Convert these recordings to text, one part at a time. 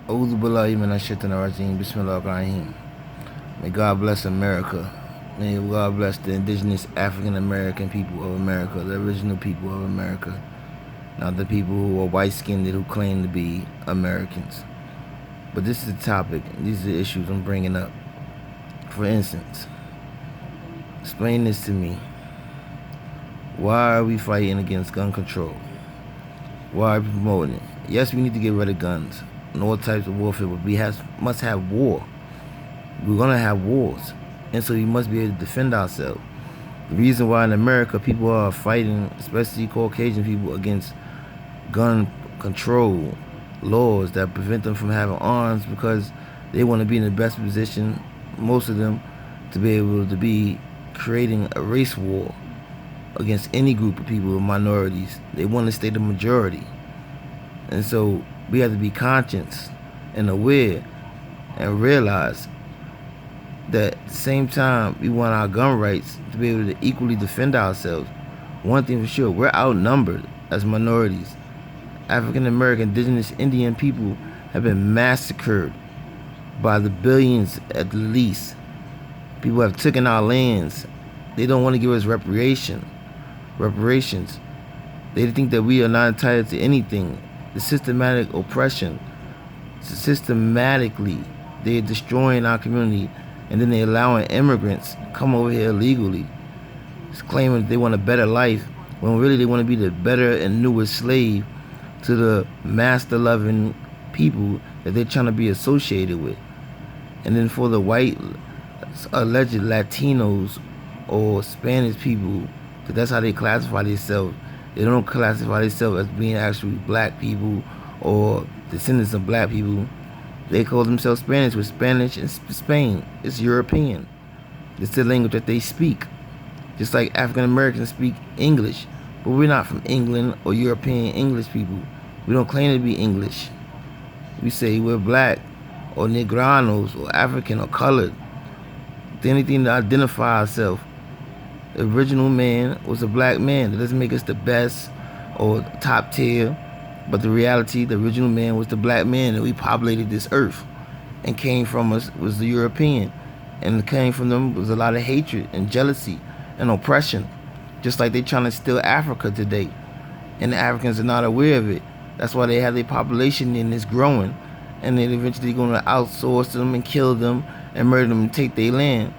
A'udhu billahi minash shaitanir rajim. Bismillahir. May God bless America. May God bless the indigenous African American people of America, the original people of America, not the people who are white skinned who claim to be Americans. But this is the topic. These are the issues I'm bringing up. For instance, explain this to me. Why are we fighting against gun control? Why are we promoting it? Yes, we need to get rid of guns and all types of warfare, but we must have war. We're going to have wars, and so we must be able to defend ourselves. The reason why in America people are fighting, especially Caucasian people, against gun control laws that prevent them from having arms, because they want to be in the best position, most of them, to be able to be creating a race war against any group of people or minorities. They want to stay the majority. And so we have to be conscious and aware and realize that at the same time we want our gun rights to be able to equally defend ourselves. One thing for sure, we're outnumbered as minorities. African American, indigenous, Indian people have been massacred by the billions at the least. People have taken our lands. They don't want to give us reparations. They think that we are not entitled to anything. The systematic oppression, systematically, they're destroying our community, and then they're allowing immigrants to come over here illegally, claiming that they want a better life, when really they want to be the better and newer slave to the master-loving people that they're trying to be associated with. And then for the white, alleged Latinos or Spanish people, because that's how they classify themselves. They don't classify themselves as being actually black people or descendants of black people. They call themselves Spanish, with Spanish and Spain. It's European. It's the language that they speak. Just like African Americans speak English. But we're not from England or European English people. We don't claim to be English. We say we're black or Negranos or African or colored. Anything to identify ourselves. The original man was a black man. That doesn't make us the best or top tier. But the reality, the original man was the black man, and we populated this earth. And came from us was the European. And came from them was a lot of hatred and jealousy and oppression. Just like they're trying to steal Africa today. And the Africans are not aware of it. That's why they have their population and it's growing. And they're eventually going to outsource them and kill them and murder them and take their land.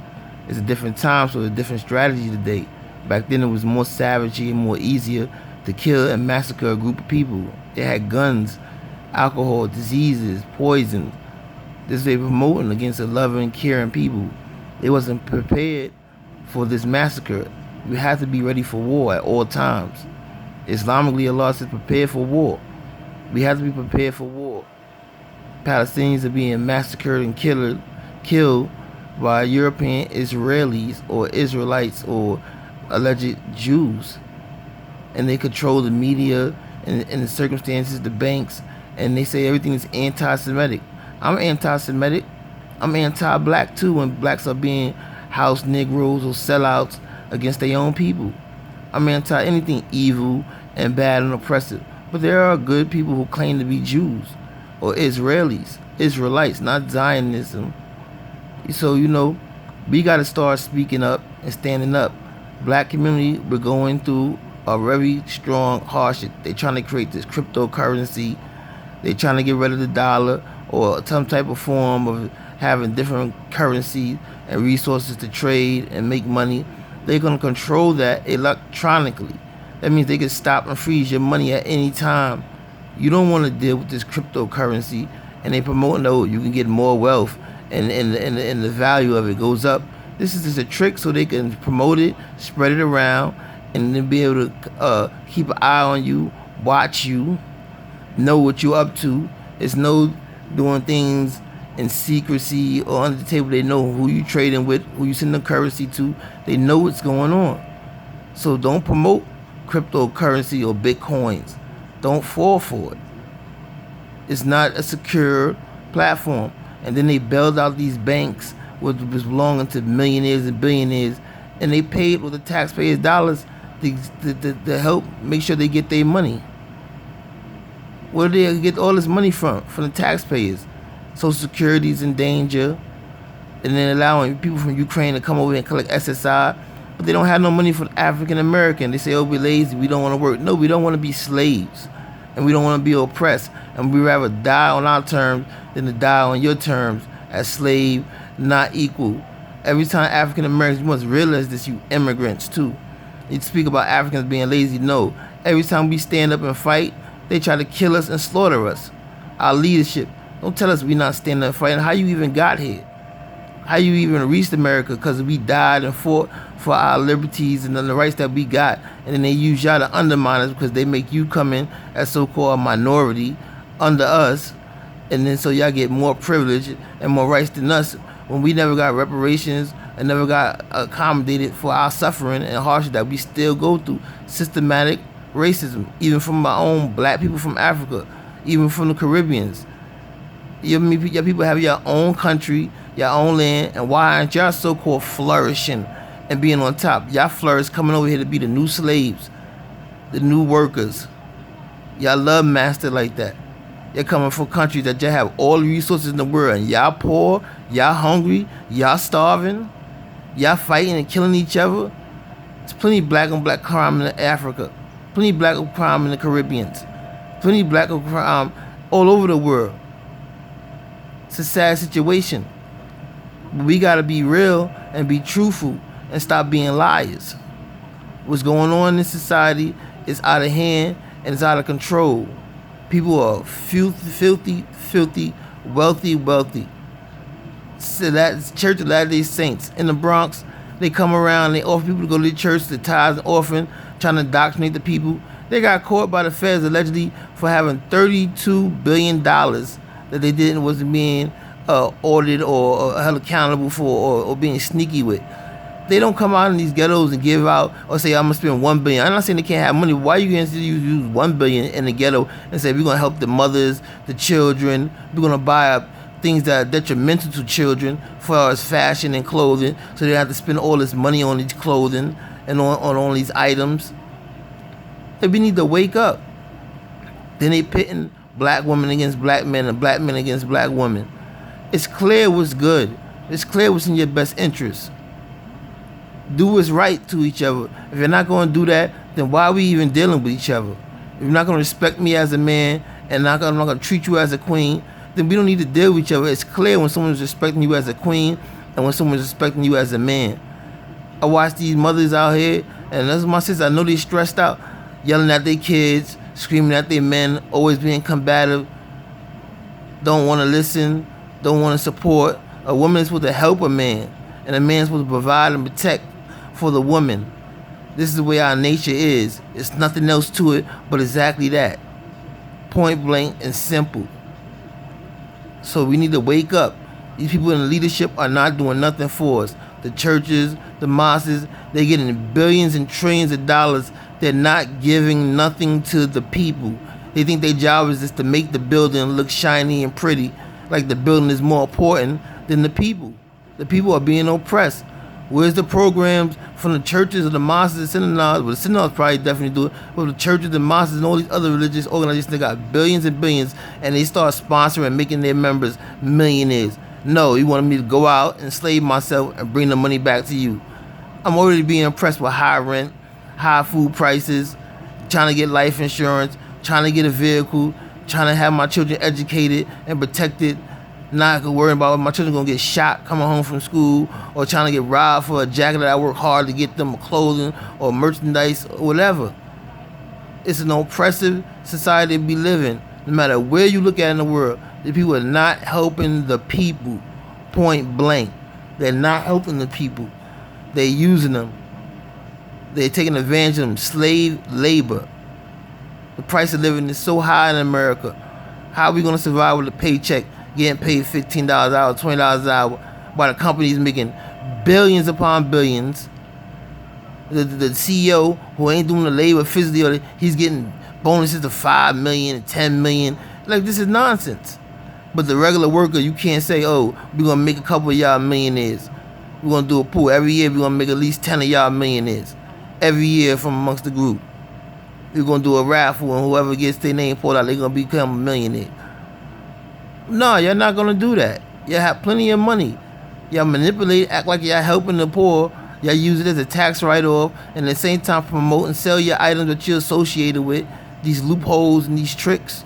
It's a different time, so it's a different strategy today. Back then it was more savage and more easier to kill and massacre a group of people. They had guns, alcohol, diseases, poison. This they promoting against a loving, caring people. They wasn't prepared for this massacre. You have to be ready for war at all times. Islamically, Allah says prepare for war. We have to be prepared for war. Palestinians are being massacred and killed by European Israelis or Israelites or alleged Jews. And they control the media and the circumstances, the banks, and they say everything is anti-Semitic. I'm anti-Semitic. I'm anti-black too, when blacks are being house Negroes or sellouts against their own people. I'm anti anything evil and bad and oppressive. But there are good people who claim to be Jews or Israelites, not Zionism. So, we got to start speaking up and standing up. Black community, we're going through a very strong hardship. They're trying to create this cryptocurrency. They're trying to get rid of the dollar or some type of form of having different currencies and resources to trade and make money. They're going to control that electronically. That means they can stop and freeze your money at any time. You don't want to deal with this cryptocurrency, and they promoting, you can get more wealth and the value of it goes up. This is just a trick so they can promote it, spread it around, and then be able to keep an eye on you, watch you, know what you're up to. It's no doing things in secrecy or under the table. They know who you trading with, who you sending the currency to. They know what's going on. So don't promote cryptocurrency or bitcoins. Don't fall for it. It's not a secure platform. And then they bailed out these banks which was belonging to millionaires and billionaires, and they paid with the taxpayers' dollars to help make sure they get their money. Where do they get all this money from? From the taxpayers. Social Security's in danger. And then allowing people from Ukraine to come over and collect SSI. But they don't have no money for the African American. They say, oh, we're lazy, we don't want to work. No, we don't want to be slaves. And we don't want to be oppressed. And we'd rather die on our terms than to die on your terms as slave, not equal. Every time African Americans, you must realize this, you immigrants too. You speak about Africans being lazy. No. Every time we stand up and fight, they try to kill us and slaughter us. Our leadership. Don't tell us we're not standing up and fighting. How you even got here? How you even reached America? Because we died and fought for our liberties and the rights that we got. And then they use y'all to undermine us because they make you come in as so-called minority under us. And then so y'all get more privilege and more rights than us when we never got reparations and never got accommodated for our suffering and hardship that we still go through. Systematic racism, even from my own black people from Africa, even from the Caribbeans. Your people have your own country, your own land, and why aren't y'all so-called flourishing and being on top? Y'all flourish coming over here to be the new slaves, the new workers. Y'all love master like that. You're coming from countries that just have all the resources in the world, and y'all poor, y'all hungry, y'all starving, y'all fighting and killing each other. There's plenty of black on black crime in Africa, plenty of black on crime in the Caribbean, plenty of black on crime all over the world. It's a sad situation. But we gotta be real and be truthful and stop being liars. What's going on in society is out of hand and it's out of control. People are filthy, wealthy. So that's Church of Latter-day Saints in the Bronx. They come around, they offer people to go to the church, the tithes and offering, trying to indoctrinate the people. They got caught by the feds allegedly for having $32 billion that they didn't wasn't being audited or held accountable for or being sneaky with. They don't come out in these ghettos and give out or say I'm gonna spend $1 billion. I'm not saying they can't have money. Why are you gonna use $1 billion in the ghetto and say we're gonna help the mothers, the children, we're gonna buy up things that are detrimental to children as far as fashion and clothing, so they have to spend all this money on these clothing and on all these items. And we need to wake up. Then they pitting black women against black men and black men against black women. It's clear what's good. It's clear what's in your best interest. Do what's right to each other. If you're not going to do that, then why are we even dealing with each other? If you're not going to respect me as a man and I'm not going to treat you as a queen, then we don't need to deal with each other. It's clear when someone's respecting you as a queen and when someone's respecting you as a man. I watch these mothers out here, and that's my sister. I know they're stressed out, yelling at their kids, screaming at their men, always being combative, don't want to listen, don't want to support. A woman is supposed to help a man, and a man is supposed to provide and protect for the woman. This is the way our nature is. It's nothing else to it but exactly that. Point blank and simple. So we need to wake up. These people in leadership are not doing nothing for us. The churches, the mosques, they're getting billions and trillions of dollars. They're not giving nothing to the people. They think their job is just to make the building look shiny and pretty, like the building is more important than the people. The people are being oppressed. Where's the programs from the churches or the mosques and synagogues? Well, the synagogues probably definitely do it, but the churches, the mosques, and all these other religious organizations, they got billions and billions, and they start sponsoring and making their members millionaires. No, you wanted me to go out, enslave myself, and bring the money back to you. I'm already being impressed with high rent, high food prices, trying to get life insurance, trying to get a vehicle, trying to have my children educated and protected, not worrying about my children gonna get shot coming home from school, or trying to get robbed for a jacket that I work hard to get them, clothing or merchandise or whatever. It's an oppressive society we live in. No matter where you look at in the world, the people are not helping the people, point blank. They're not helping the people. They're using them. They're taking advantage of them. Slave labor. The price of living is so high in America. How are we gonna survive with a paycheck, getting paid $15 an hour, $20 an hour, while the company's making billions upon billions? The CEO who ain't doing the labor physically, he's getting bonuses of $5 million and $10 million. Like, this is nonsense. But the regular worker, you can't say, oh, we're gonna make a couple of y'all millionaires. We're gonna do a pool. Every year we're gonna make at least 10 of y'all millionaires. Every year from amongst the group. We're gonna do a raffle, and whoever gets their name pulled out, they're gonna become a millionaire. No, you're not gonna do that. You have plenty of money. Y'all manipulate, act like y'all helping the poor. Y'all use it as a tax write-off, and at the same time promote and sell your items that you're associated with. These loopholes and these tricks.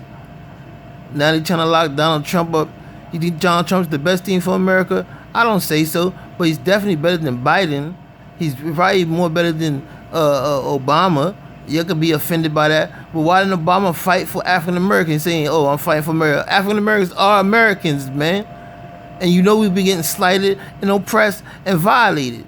Now they trying to lock Donald Trump up. You think Donald Trump's the best thing for America? I don't say so, but he's definitely better than Biden. He's probably more better than Obama. You could be offended by that, but why didn't Obama fight for African Americans, saying, "Oh, I'm fighting for America"? African Americans are Americans, man, and you know we've been getting slighted and oppressed and violated.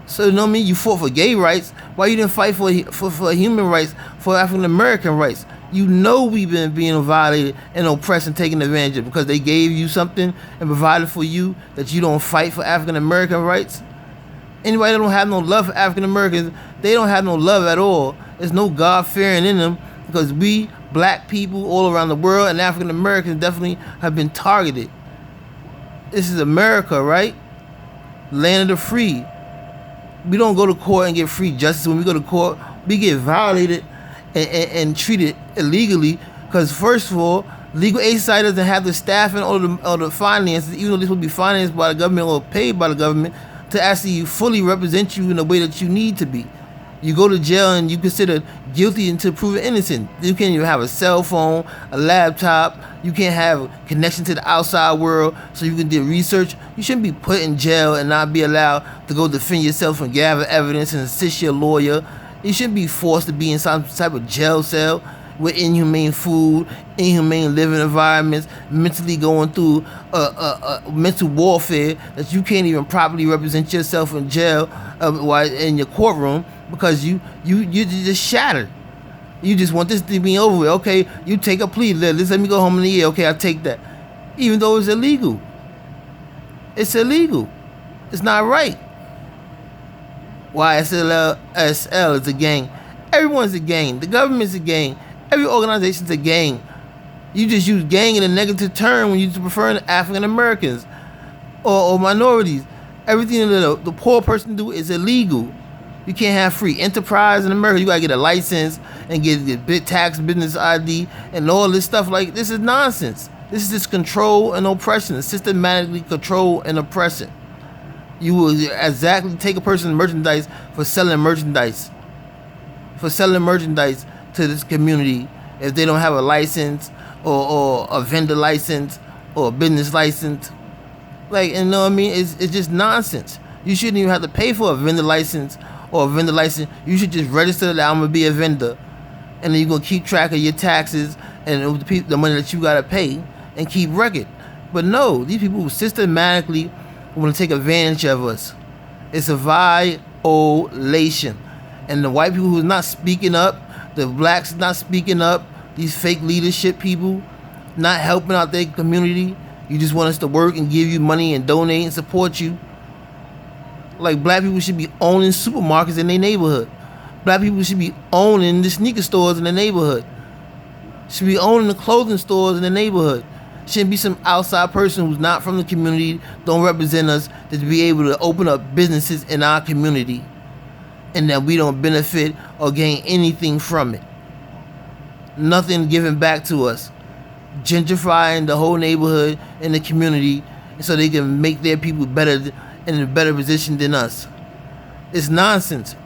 So you know what I mean? You fought for gay rights. Why you didn't fight for human rights, for African American rights? You know we've been being violated and oppressed and taken advantage of because they gave you something and provided for you that you don't fight for African American rights. Anybody that don't have no love for African Americans, they don't have no love at all. There's no God fearing in them because we black people all around the world and African Americans definitely have been targeted. This is America, right? Land of the free. We don't go to court and get free justice. When we go to court, we get violated and treated illegally because, first of all, legal aid society doesn't have the staffing or the finances, even though this will be financed by the government or paid by the government, to actually fully represent you in the way that you need to be. You go to jail and you consider guilty until proven innocent. You can't even have a cell phone, a laptop. You can't have connection to the outside world so you can do research. You shouldn't be put in jail and not be allowed to go defend yourself and gather evidence and assist your lawyer. You shouldn't be forced to be in some type of jail cell with inhumane food, inhumane living environments, mentally going through mental warfare that you can't even properly represent yourself in jail while in your courtroom because you just shattered. You just want this to be over with. Okay, you take a plea. Let me go home in a year. Okay, I'll take that. Even though it's illegal. It's illegal. It's not right. YSL is a gang. Everyone's a gang. The government's a gang. Every organization's a gang. You just use gang in a negative term when you prefer African Americans or minorities. Everything that the poor person do is illegal. You can't have free enterprise in America. You gotta get a license and get big tax business ID and all this stuff. Like, this is nonsense. This is just control and oppression, systematically control and oppression. You will exactly take a person's merchandise for selling merchandise to this community if they don't have a license or a vendor license or a business license. Like, you know what I mean? It's just nonsense. You shouldn't even have to pay for a vendor license or a vendor license. You should just register that I'm gonna be a vendor, and then you're gonna keep track of your taxes and the money that you gotta pay and keep record. But no, these people systematically want to take advantage of us. It's a violation. And the white people who's not speaking up, the blacks not speaking up, these fake leadership people not helping out their community. You just want us to work and give you money and donate and support you. Like, black people should be owning supermarkets in their neighborhood. Black people should be owning the sneaker stores in the neighborhood. Should be owning the clothing stores in the neighborhood. Shouldn't be some outside person who's not from the community, don't represent us, to be able to open up businesses in our community and that we don't benefit or gain anything from it. Nothing given back to us. Gentrifying the whole neighborhood and the community so they can make their people better, in a better position than us. It's nonsense.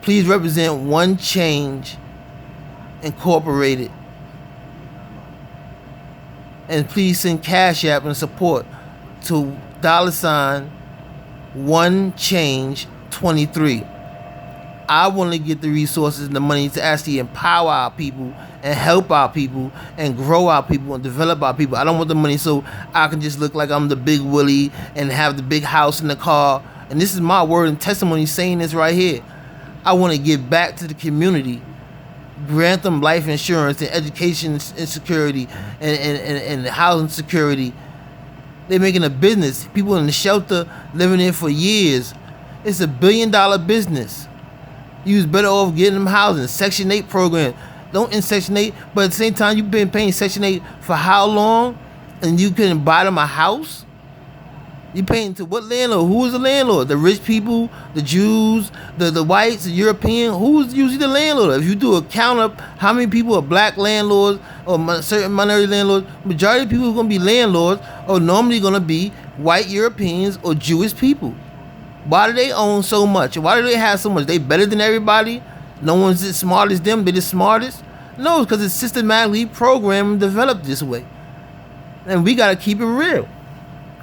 Please represent One Change Incorporated. And please send Cash App and support to $1Change23. I want to get the resources and the money to actually empower our people and help our people and grow our people and develop our people. I don't want the money so I can just look like I'm the big Willie and have the big house and the car. And this is my word and testimony saying this right here. I want to give back to the community. Grant them life insurance and education and security and housing security. They're making a business. People in the shelter living there for years. It's $1 billion business. You was better off getting them housing. Section 8 program. Don't in Section 8, but at the same time, you've been paying Section 8 for how long? And you couldn't buy them a house? You paying to what landlord? Who is the landlord? The rich people, the Jews, the whites, the European. Who's usually the landlord? If you do a count up how many people are black landlords or certain minority landlords, majority of people who are going to be landlords are normally going to be white Europeans or Jewish people. Why do they own so much? Why do they have so much? They better than everybody? No one's as smart as them. They're the smartest? No, because it's systematically programmed and developed this way. And we got to keep it real.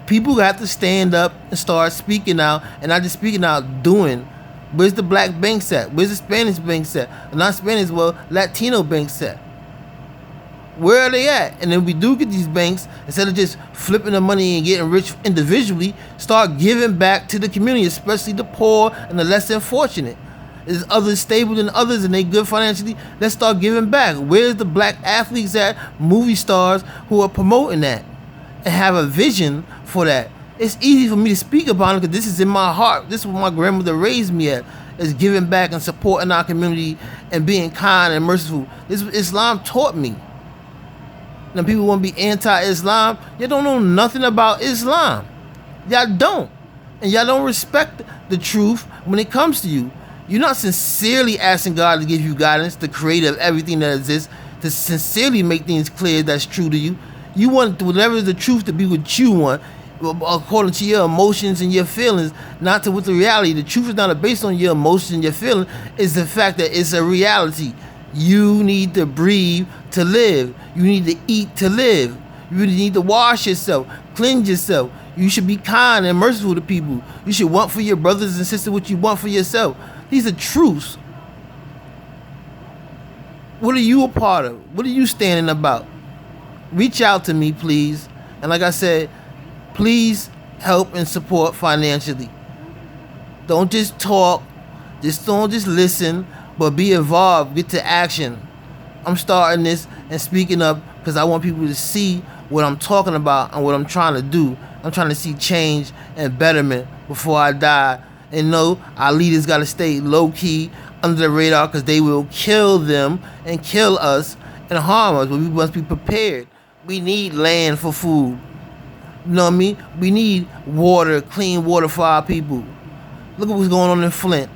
People have to stand up and start speaking out, and not just speaking out, doing. Where's the black banks at? Where's the Spanish banks at? Not Spanish, well, Latino banks at. Where are they at? And then we do get these banks, instead of just flipping the money and getting rich individually, start giving back to the community, especially the poor and the less than fortunate. There's others stable than others and they good financially. Let's start giving back. Where's the black athletes at, movie stars who are promoting that and have a vision for that? It's easy for me to speak about it because this is in my heart. This is what my grandmother raised me at, is giving back and supporting our community and being kind and merciful. This is what Islam taught me. Now people want to be anti-Islam. You don't know nothing about Islam. Y'all don't. And y'all don't respect the truth when it comes to you. You're not sincerely asking God to give you guidance, the creator of everything that exists, to sincerely make things clear that's true to you. You want whatever is the truth to be what you want, according to your emotions and your feelings, not to what the reality. The truth is not based on your emotions and your feelings. It's the fact that it's a reality. You need to breathe to live. You need to eat to live. You need to wash yourself, cleanse yourself. You should be kind and merciful to people. You should want for your brothers and sisters what you want for yourself. These are truths. What are you a part of? What are you standing about? Reach out to me, please. And like I said, please help and support financially. Don't just talk. Don't just listen, but be involved. Get to action. I'm starting this and speaking up because I want people to see what I'm talking about and what I'm trying to do. I'm trying to see change and betterment before I die. And no, our leaders got to stay low-key, under the radar, because they will kill them and kill us and harm us. But we must be prepared. We need land for food. You know what I mean? We need water, clean water for our people. Look at what's going on in Flint.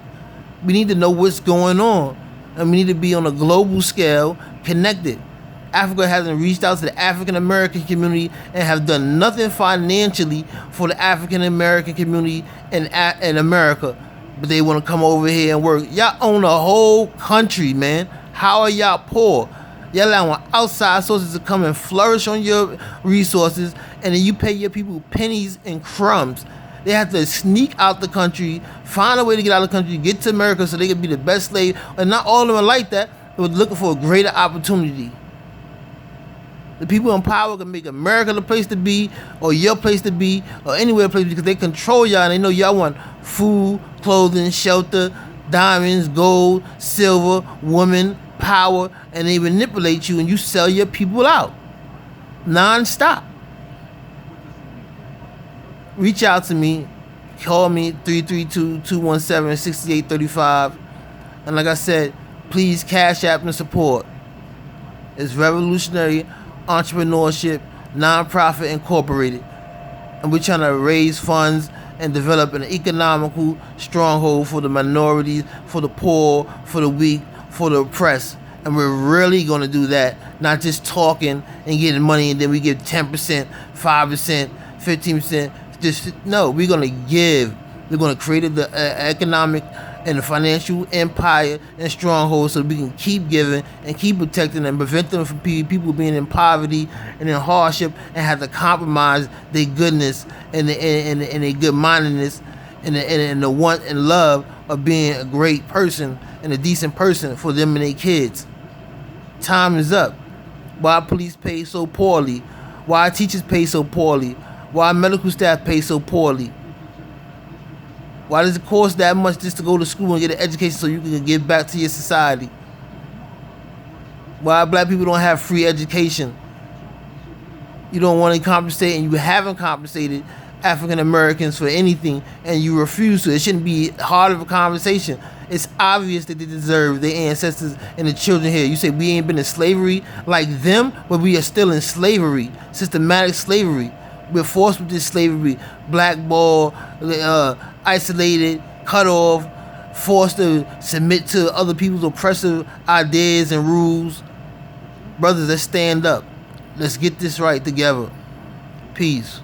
We need to know what's going on. And we need to be on a global scale, connected. Africa hasn't reached out to the African American community and have done nothing financially for the African American community in America. But they want to come over here and work. Y'all own a whole country, man. How are y'all poor? Y'all allowing outside sources to come and flourish on your resources, and then you pay your people pennies and crumbs. They have to sneak out the country, find a way to get out of the country, get to America so they can be the best slave. And not all of them are like that. They're looking for a greater opportunity. The people in power can make America the place to be, or your place to be, or anywhere place, because they control y'all and they know y'all want food, clothing, shelter, diamonds, gold, silver, women, power, and they manipulate you and you sell your people out non-stop. Reach out to me. Call me 332-217-6835. And like I said, please cash app and support. It's Revolutionary Entrepreneurship Nonprofit Incorporated, and we're trying to raise funds and develop an economical stronghold for the minorities, for the poor, for the weak, for the oppressed. And we're really going to do that, not just talking and getting money and then we give 10%, 5%, 15%. Just no, we're going to give. We're going to create the economic and the financial empire and stronghold so we can keep giving and keep protecting and prevent them from people being in poverty and in hardship and have to compromise their goodness and their good-mindedness and the want and love of being a great person and a decent person for them and their kids. Time is up. Why police pay so poorly? Why teachers pay so poorly? Why medical staff pay so poorly? Why does it cost that much just to go to school and get an education so you can give back to your society? Why black people don't have free education? You don't want to compensate, and you haven't compensated African Americans for anything, and you refuse to. It shouldn't be hard of a conversation. It's obvious that they deserve their ancestors and the children here. You say we ain't been in slavery like them, but we are still in slavery, systematic slavery. We're forced with this slavery, blackballed, isolated, cut off, forced to submit to other people's oppressive ideas and rules. Brothers, let's stand up. Let's get this right together. Peace.